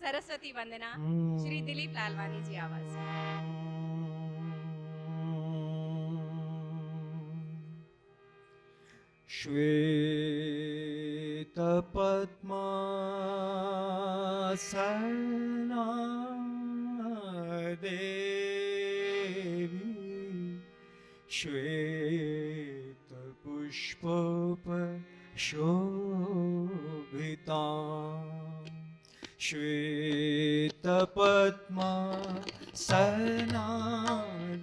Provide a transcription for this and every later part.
सरस्वती वंदना श्री दिलीप लालवानी जी आवाज में। श्वेत पद्मासना देवी श्वेत पुष्पशोभिता श्वेत पद्मासना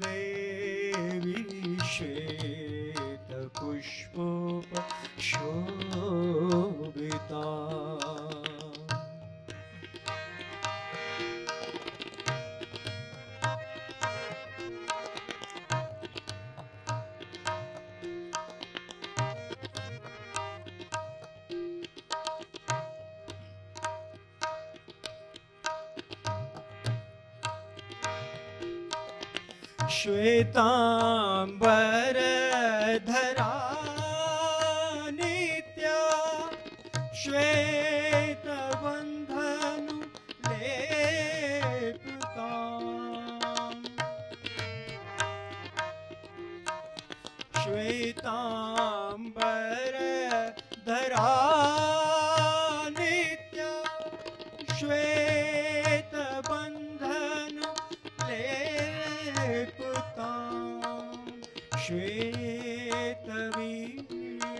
देवी श्वेत पुष्पशोभिता श्वेतांबरधरा नित्या श्वेतबन्धनु लेपिता श्वेतांबरधरा नित्या श्वेतबन्धनु लेपिता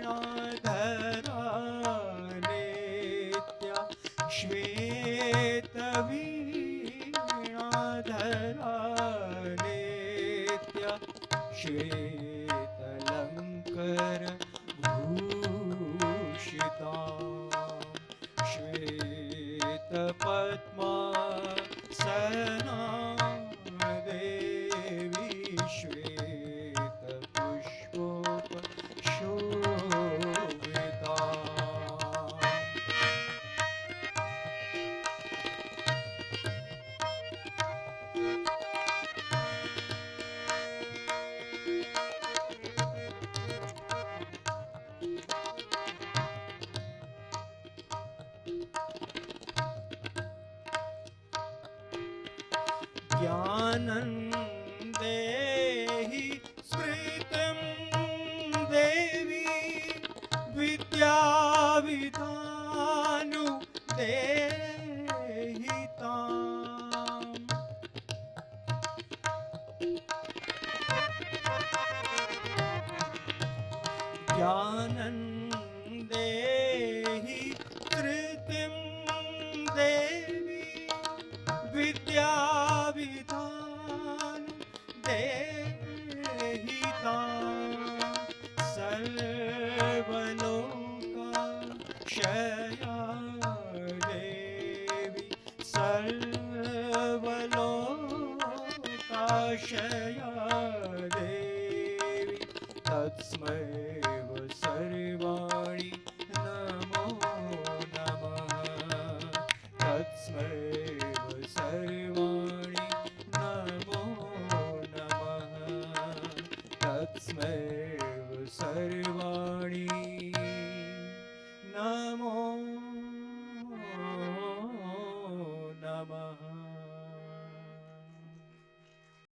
श्वेतवीणाधरा नित्या श्वेतवीणाधरा नित्या श्वेतलङ्कर भूषिता श्वेतपद्मासना देवी श्वेतपुष्पोपशोभिता ज्ञानं देहि स्मृतिं देवी विद्याविधानु देहि ताम् ज्ञानं देहि स्मृतिं देवी विद्याविधान देहि ताम् सर्वलोकक्षया देवी सर्वलोकक्षया देवी तस्मै सर्वाणि नमो नमः तस्मै सर्वाणि नमो नमः तस्मै सर्वाणि